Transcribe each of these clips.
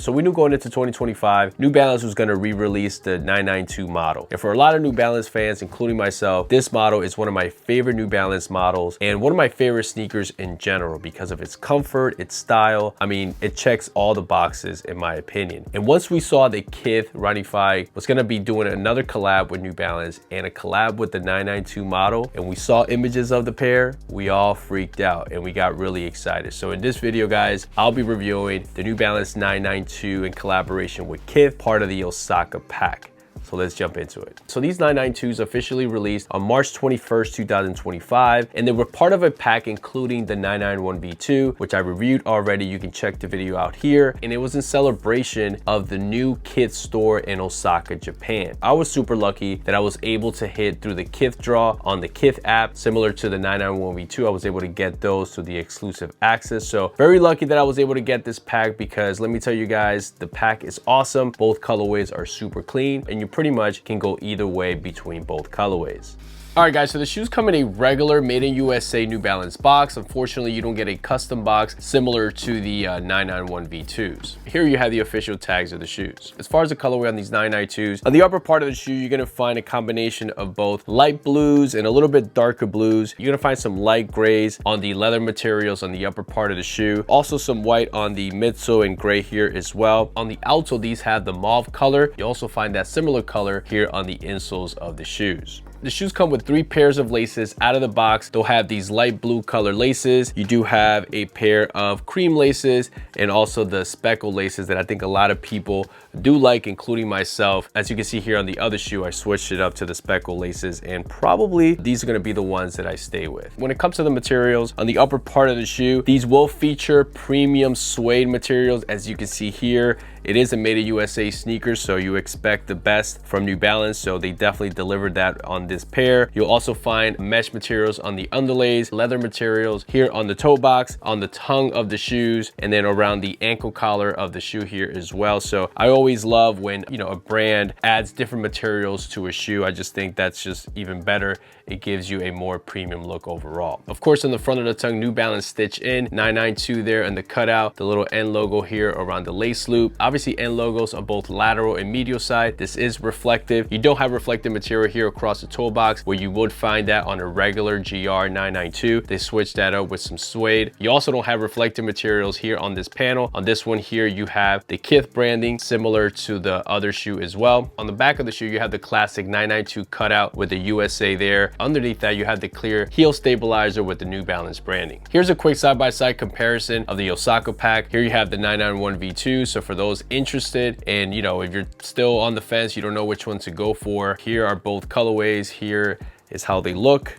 So we knew going into 2025, New Balance was gonna re-release the 992 model. And for a lot of New Balance fans, including myself, this model is one of my favorite New Balance models and one of my favorite sneakers in general because of its comfort, its style. I mean, it checks all the boxes in my opinion. And once we saw that Kith was gonna be doing another collab with New Balance and a collab with the 992 model, and we saw images of the pair, we all freaked out and we got really excited. So in this video, guys, I'll be reviewing the New Balance 992 in collaboration with Kith, part of the Osaka pack. So let's jump into it. So these 992s officially released on March 21st, 2025, and they were part of a pack including the 991 V2, which I reviewed already. You can check the video out here. And it was in celebration of the new Kith store in Osaka, Japan. I was super lucky that I was able to hit through the Kith draw on the Kith app, similar to the 991 V2. I was able to get those to the exclusive access. So very lucky that I was able to get this pack because let me tell you guys, the pack is awesome. Both colorways are super clean and you pretty much can go either way between both colorways. All right, guys, so the shoes come in a regular made in USA New Balance box. Unfortunately, you don't get a custom box similar to the 991 V2s. Here you have the official tags of the shoes. As far as the colorway on these 992s, on the upper part of the shoe, you're gonna find a combination of both light blues and a little bit darker blues. You're gonna find some light grays on the leather materials on the upper part of the shoe. Also some white on the midsole and gray here as well. On the outsole, these have the mauve color. You also find that similar color here on the insoles of the shoes. The shoes come with 3 pairs of laces out of the box. They'll have these light blue color laces. You do have a pair of cream laces and also the speckle laces that I think a lot of people do like, including myself. As you can see here on the other shoe, I switched it up to the speckle laces and probably these are gonna be the ones that I stay with. When it comes to the materials, on the upper part of the shoe, these will feature premium suede materials. As you can see here, it is a made in USA sneaker, so you expect the best from New Balance, so they definitely delivered that on this pair. You'll also find mesh materials on the underlays, leather materials here on the toe box, on the tongue of the shoes, and then around the ankle collar of the shoe here as well. So I always love when, you know, a brand adds different materials to a shoe. I just think that's just even better. It gives you a more premium look overall. Of course, on the front of the tongue, New Balance stitch in 992 there and the cutout, the little N logo here around the lace loop. Obviously N logos on both lateral and medial side. This is reflective. You don't have reflective material here across the toe box where you would find that on a regular GR 992. They switched that up with some suede. You also don't have reflective materials here on this panel. On this one here, you have the Kith branding similar to the other shoe as well. On the back of the shoe, you have the classic 992 cutout with the USA there. Underneath that, you have the clear heel stabilizer with the New Balance branding. Here's a quick side-by-side comparison of the Osaka pack. Here you have the 991 V2. So for those interested and, you know, if you're still on the fence, you don't know which one to go for, here are both colorways. Here is how they look.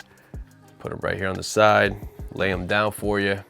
Put them right here on the side, lay them down for you.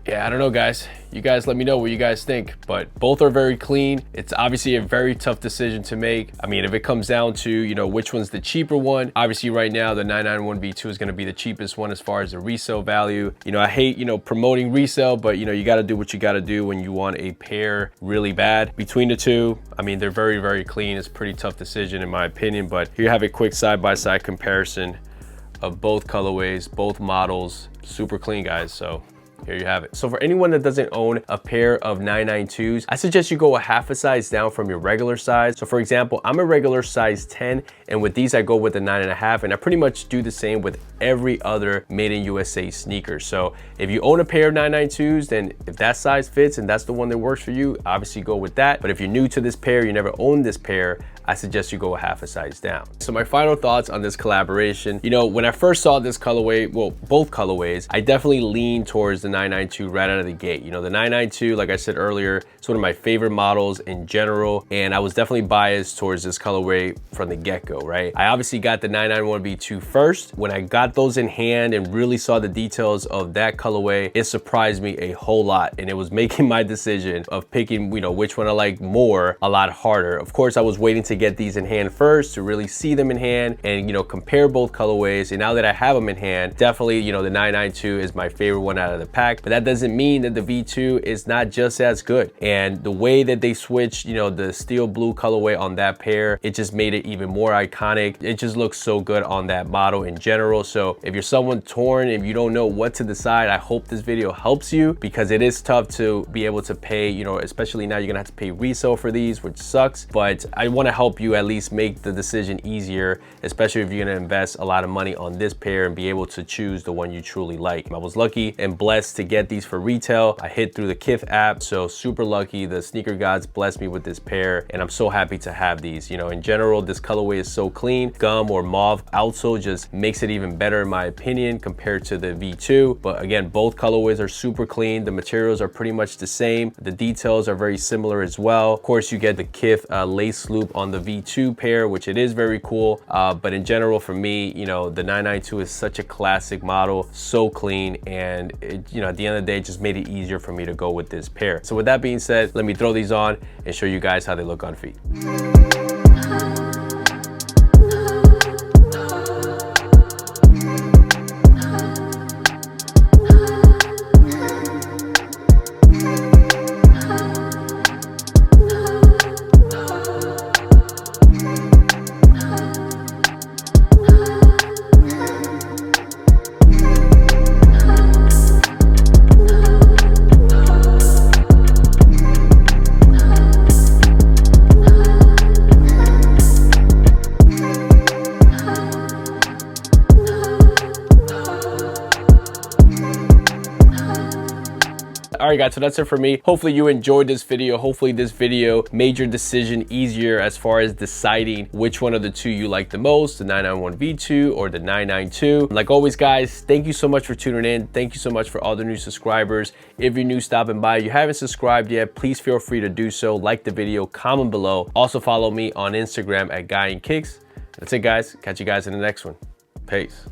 Yeah, I don't know, guys. You guys let me know what you guys think, but both are very clean. It's obviously a very tough decision to make. I mean, if it comes down to, you know, which one's the cheaper one, obviously right now, the 991 V2 is gonna be the cheapest one as far as the resale value. You know, I hate, you know, promoting resale, but you know, you gotta do what you gotta do when you want a pair really bad. Between the two, I mean, they're very, very clean. It's a pretty tough decision in my opinion, but here you have a quick side-by-side comparison of both colorways, both models, super clean, guys. So here you have it. So for anyone that doesn't own a pair of 992s, I suggest you go a half a size down from your regular size. So for example, I'm a regular size 10, and with these I go with a 9.5, and I pretty much do the same with every other made in USA sneaker. So if you own a pair of 992s, then if that size fits and that's the one that works for you, obviously go with that. But if you're new to this pair, you never owned this pair, I suggest you go a half a size down. So my final thoughts on this collaboration, you know, when I first saw this colorway, well, both colorways, I definitely leaned towards the 992 right out of the gate. You know, the 992, like I said earlier, it's one of my favorite models in general, and I was definitely biased towards this colorway from the get-go, right? I obviously got the 991 V2 first. When I got those in hand and really saw the details of that colorway, it surprised me a whole lot, and it was making my decision of picking, you know, which one I like more a lot harder. Of course, I was waiting to get these in hand first to really see them in hand and, you know, compare both colorways. And now that I have them in hand, definitely, you know, the 992 is my favorite one out of the pack, but that doesn't mean that the V2 is not just as good. And the way that they switched, you know, the steel blue colorway on that pair, it just made it even more iconic. It just looks so good on that model in general. So if you're someone torn, if you don't know what to decide, I hope this video helps you, because it is tough to be able to pay, you know, especially now you're gonna have to pay resale for these, which sucks. But I want to help you at least make the decision easier, especially if you're gonna invest a lot of money on this pair and be able to choose the one you truly like. I was lucky and blessed to get these for retail. I hit through the Kith app, so super lucky. The sneaker gods blessed me with this pair, and I'm so happy to have these. You know, in general, this colorway is so clean. Gum or mauve outsole just makes it even better in my opinion compared to the V2. But again, both colorways are super clean. The materials are pretty much the same. The details are very similar as well. Of course, you get the Kith lace loop on the V2 pair, which it is very cool. But in general, for me, you know, the 992 is such a classic model, so clean, and it, you know, at the end of the day, it just made it easier for me to go with this pair. So with that being said, let me throw these on and show you guys how they look on feet. All right, guys, so that's it for me. Hopefully you enjoyed this video. Hopefully this video made your decision easier as far as deciding which one of the two you like the most, the 991 V2 or the 992. Like always, guys, thank you so much for tuning in. Thank you so much for all the new subscribers. If you're new stopping by, you haven't subscribed yet, please feel free to do so. Like the video, comment below. Also follow me on Instagram at Guy and Kicks. That's it, guys. Catch you guys in the next one. Peace.